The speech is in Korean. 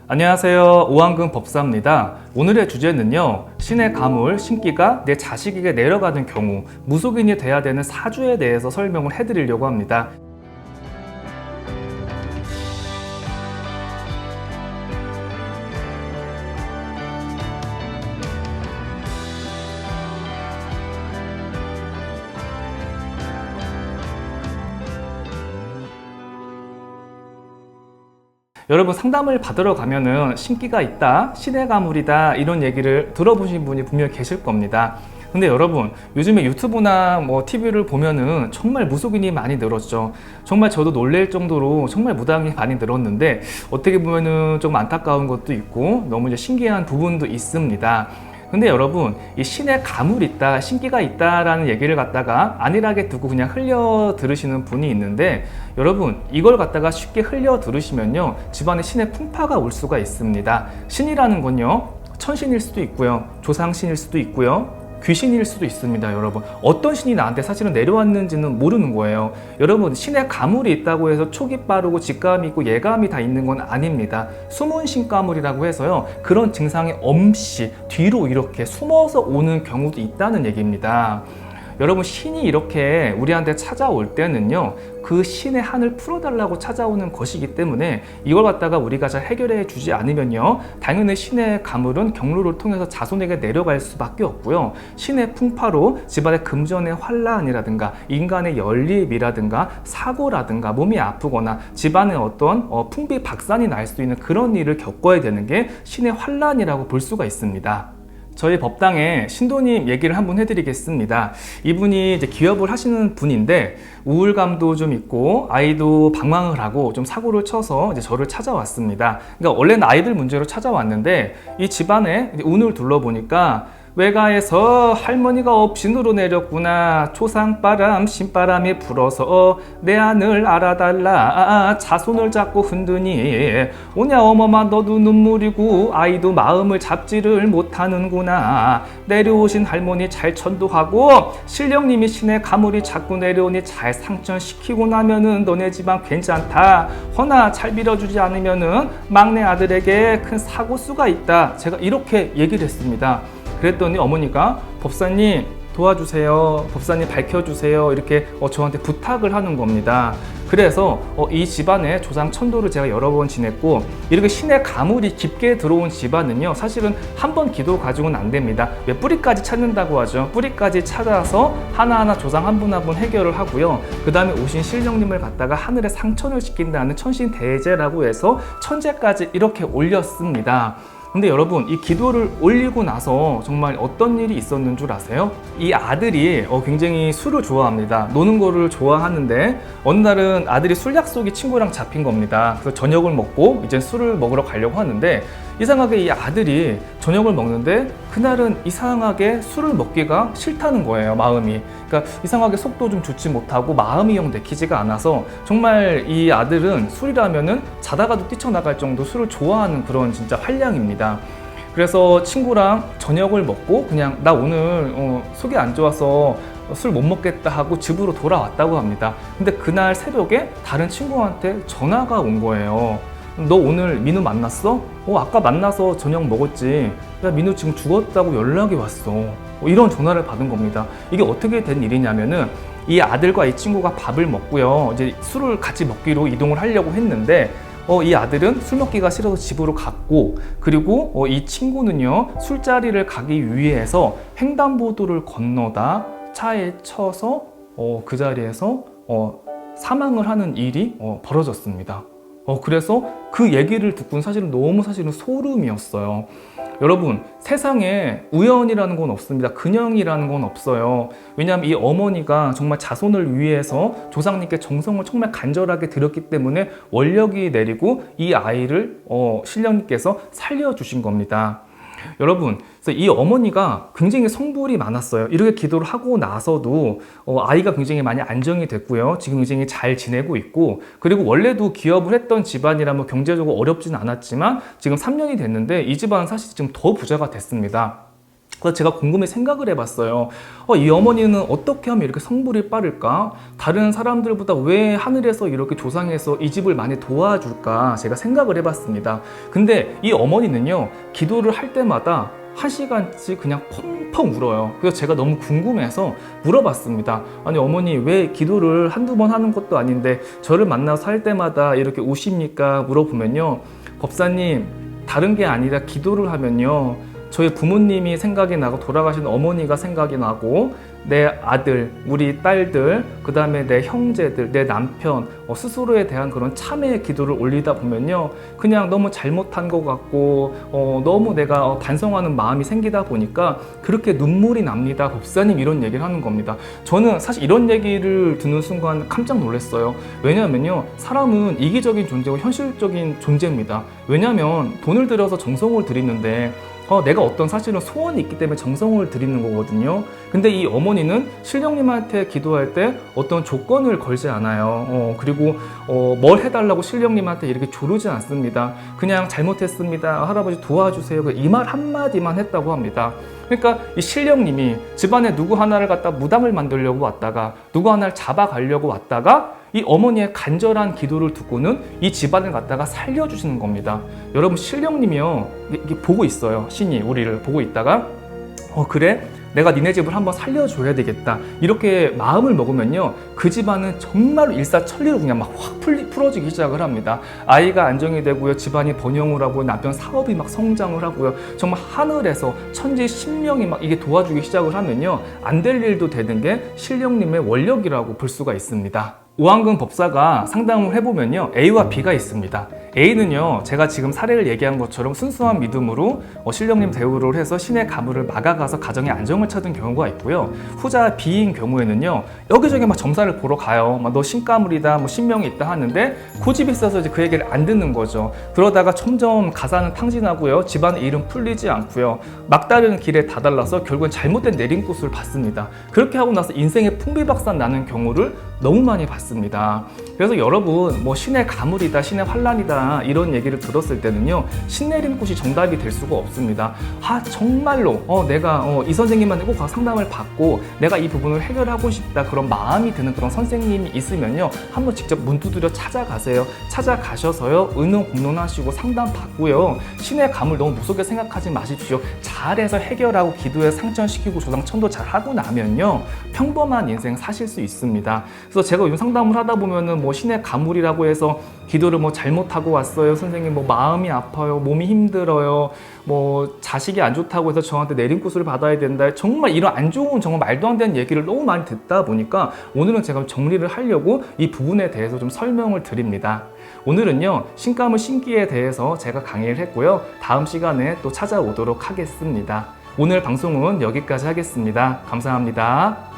안녕하세요. 오한근 법사입니다. 오늘의 주제는요, 신의 가물, 신기가 내 자식에게 내려가는 경우 무속인이 돼야 되는 사주에 대해서 설명을 해드리려고 합니다. 여러분, 상담을 받으러 가면은 신기가 있다, 신의 가물이다, 이런 얘기를 들어보신 분이 분명히 계실 겁니다. 근데 여러분, 요즘에 유튜브나 TV를 보면은 정말 무속인이 많이 늘었죠. 정말 저도 놀랄 정도로 정말 무당이 많이 늘었는데, 어떻게 보면은 좀 안타까운 것도 있고 너무 이제 신기한 부분도 있습니다. 근데 여러분, 이 신의 가물이 있다, 신기가 있다라는 얘기를 갖다가 안일하게 두고 그냥 흘려 들으시는 분이 있는데, 여러분, 이걸 갖다가 쉽게 흘려 들으시면요, 집안에 신의 풍파가 올 수가 있습니다. 신이라는 건요, 천신일 수도 있고요, 조상신일 수도 있고요, 귀신일 수도 있습니다. 여러분, 어떤 신이 나한테 사실은 내려왔는지는 모르는 거예요. 여러분, 신의 가물이 있다고 해서 촉이 빠르고 직감이 있고 예감이 다 있는 건 아닙니다. 숨은 신가물이라고 해서요, 그런 증상이 없이 뒤로 이렇게 숨어서 오는 경우도 있다는 얘기입니다. 여러분, 신이 이렇게 우리한테 찾아올 때는요, 그 신의 한을 풀어달라고 찾아오는 것이기 때문에 이걸 갖다가 우리가 잘 해결해 주지 않으면요, 당연히 신의 가물은 경로를 통해서 자손에게 내려갈 수밖에 없고요, 신의 풍파로 집안의 금전의 환란이라든가 인간의 연립이라든가 사고라든가 몸이 아프거나 집안에 어떤 풍비박산이 날 수 있는 그런 일을 겪어야 되는 게 신의 환란이라고 볼 수가 있습니다. 저희 법당에 신도님 얘기를 한번 해드리겠습니다. 이분이 이제 기업을 하시는 분인데 우울감도 좀 있고 아이도 방황을 하고 좀 사고를 쳐서 이제 저를 찾아왔습니다. 그러니까 원래는 아이들 문제로 찾아왔는데 이 집안에 운을 둘러보니까 외가에서 할머니가 업신으로 내렸구나. 초상바람, 신바람이 불어서 내 안을 알아달라. 자손을 잡고 흔드니 오냐 어머마 너도 눈물이고 아이도 마음을 잡지를 못하는구나. 내려오신 할머니 잘 천도하고 신령님이 신의 가물이 자꾸 내려오니 잘 상천시키고 나면은 너네 집안 괜찮다. 허나 잘 빌어주지 않으면은 막내 아들에게 큰 사고수가 있다. 제가 이렇게 얘기를 했습니다. 그랬더니 어머니가 법사님 도와주세요, 법사님 밝혀주세요, 이렇게 저한테 부탁을 하는 겁니다. 그래서 이 집안의 조상 천도를 제가 여러 번 지냈고, 이렇게 신의 가물이 깊게 들어온 집안은요, 사실은 한 번 기도 가지고는 안 됩니다. 왜 뿌리까지 찾는다고 하죠. 뿌리까지 찾아서 하나하나 조상 한 분 한 분 해결을 하고요, 그 다음에 오신 신령님을 갖다가 하늘에 상천을 시킨다는 천신대제라고 해서 천재까지 이렇게 올렸습니다. 근데 여러분, 이 기도를 올리고 나서 정말 어떤 일이 있었는 줄 아세요? 이 아들이 굉장히 술을 좋아합니다. 노는 거를 좋아하는데 어느 날은 아들이 술 약속이 친구랑 잡힌 겁니다. 그래서 저녁을 먹고 이제 술을 먹으러 가려고 하는데 이상하게 이 아들이 저녁을 먹는데 그날은 이상하게 술을 먹기가 싫다는 거예요, 마음이. 그러니까 이상하게 속도 좀 좋지 못하고 마음이 영 내키지가 않아서 정말 이 아들은 술이라면은 자다가도 뛰쳐나갈 정도 술을 좋아하는 그런 진짜 활량입니다. 그래서 친구랑 저녁을 먹고 그냥 나 오늘 속이 안 좋아서 술 못 먹겠다 하고 집으로 돌아왔다고 합니다. 근데 그날 새벽에 다른 친구한테 전화가 온 거예요. 너 오늘 민우 만났어? 아까 만나서 저녁 먹었지. 야, 민우 지금 죽었다고 연락이 왔어. 이런 전화를 받은 겁니다. 이게 어떻게 된 일이냐면은 이 아들과 이 친구가 밥을 먹고요, 이제 술을 같이 먹기로 이동을 하려고 했는데 이 아들은 술 먹기가 싫어서 집으로 갔고, 그리고 이 친구는요, 술자리를 가기 위해서 횡단보도를 건너다 차에 쳐서 그 자리에서 사망을 하는 일이 벌어졌습니다. 그래서 그 얘기를 듣고는 사실은 너무 소름이었어요. 여러분, 세상에 우연이라는 건 없습니다. 근영이라는 건 없어요. 왜냐하면 이 어머니가 정말 자손을 위해서 조상님께 정성을 정말 간절하게 드렸기 때문에 원력이 내리고 이 아이를 신령님께서 살려주신 겁니다. 여러분, 그래서 이 어머니가 굉장히 성불이 많았어요. 이렇게 기도를 하고 나서도 아이가 굉장히 많이 안정이 됐고요, 지금 굉장히 잘 지내고 있고, 그리고 원래도 기업을 했던 집안이라면 경제적으로 어렵진 않았지만 지금 3년이 됐는데 이 집안은 사실 지금 더 부자가 됐습니다. 그래서 제가 곰곰이 생각을 해봤어요. 이 어머니는 어떻게 하면 이렇게 성불이 빠를까? 다른 사람들보다 왜 하늘에서 이렇게 조상에서 이 집을 많이 도와줄까? 제가 생각을 해봤습니다. 근데 이 어머니는요, 기도를 할 때마다 1시간씩 그냥 펑펑 울어요. 그래서 제가 너무 궁금해서 물어봤습니다. 아니, 어머니 왜 기도를 한두 번 하는 것도 아닌데 저를 만나서 할 때마다 이렇게 우십니까? 물어보면요, 법사님, 다른 게 아니라 기도를 하면요, 저희 부모님이 생각이 나고 돌아가신 어머니가 생각이 나고 내 아들, 우리 딸들, 그 다음에 내 형제들, 내 남편 스스로에 대한 그런 참회의 기도를 올리다 보면요, 그냥 너무 잘못한 것 같고 너무 내가 반성하는 마음이 생기다 보니까 그렇게 눈물이 납니다. 법사님, 이런 얘기를 하는 겁니다. 저는 사실 이런 얘기를 듣는 순간 깜짝 놀랐어요. 왜냐하면요, 사람은 이기적인 존재고 현실적인 존재입니다. 왜냐하면 돈을 들여서 정성을 들이는데 내가 어떤 사실은 소원이 있기 때문에 정성을 들이는 거거든요. 근데 이 어머니는 신령님한테 기도할 때 어떤 조건을 걸지 않아요. 그리고 뭘 해달라고 신령님한테 이렇게 조르지 않습니다. 그냥 잘못했습니다, 할아버지 도와주세요, 이 말 한마디만 했다고 합니다. 그러니까 이 신령님이 집안에 누구 하나를 갖다 무당을 만들려고 왔다가 누구 하나를 잡아가려고 왔다가 이 어머니의 간절한 기도를 듣고는 이 집안을 갖다가 살려주시는 겁니다. 여러분, 신령님이요, 이게 보고 있어요. 신이 우리를 보고 있다가 그래? 내가 니네 집을 한번 살려줘야 되겠다, 이렇게 마음을 먹으면요, 그 집안은 정말로 일사천리로 그냥 막 확 풀어지기 시작을 합니다. 아이가 안정이 되고요, 집안이 번영을 하고요, 남편 사업이 막 성장을 하고요, 정말 하늘에서 천지 신명이 막 이게 도와주기 시작을 하면요, 안 될 일도 되는 게 신령님의 원력이라고 볼 수가 있습니다. 오한근 법사가 상담을 해보면요, A와 B가 있습니다. A는요, 제가 지금 사례를 얘기한 것처럼 순수한 믿음으로 신령님 대우를 해서 신의 가물을 막아가서 가정의 안정을 찾은 경우가 있고요. 후자 B인 경우에는요, 여기저기 막 점사를 보러 가요. 막 너 신가물이다, 뭐 신명이 있다 하는데 고집이 있어서 이제 그 얘기를 안 듣는 거죠. 그러다가 점점 가사는 탕진하고요, 집안의 일은 풀리지 않고요, 막다른 길에 다달라서 결국은 잘못된 내림꽃을 받습니다. 그렇게 하고 나서 인생의 풍비박산 나는 경우를 너무 많이 봤습니다. 그래서 여러분, 뭐 신의 가물이다, 신의 환란이다, 이런 얘기를 들었을 때는요, 신내림꽃이 정답이 될 수가 없습니다. 정말로 내가 이 선생님한테 꼭 가서 상담을 받고 내가 이 부분을 해결하고 싶다, 그런 마음이 드는 그런 선생님이 있으면요, 한번 직접 문 두드려 찾아가세요. 찾아가셔서요, 의논 공론하시고 상담 받고요, 신의 가물 너무 무섭게 생각하지 마십시오. 잘해서 해결하고 기도에 상처시키고 조상 천도 잘 하고 나면요, 평범한 인생 사실 수 있습니다. 그래서 제가 요즘 상담을 하다 보면은 뭐 신의 가물이라고 해서 기도를 뭐 잘못하고 왔어요, 선생님, 뭐 마음이 아파요, 몸이 힘들어요, 뭐 자식이 안 좋다고 해서 저한테 내림굿을 받아야 된다, 정말 이런 안 좋은, 정말 말도 안 되는 얘기를 너무 많이 듣다 보니까 오늘은 제가 정리를 하려고 이 부분에 대해서 좀 설명을 드립니다. 오늘은요, 신가물 신기에 대해서 제가 강의를 했고요, 다음 시간에 또 찾아오도록 하겠습니다. 오늘 방송은 여기까지 하겠습니다. 감사합니다.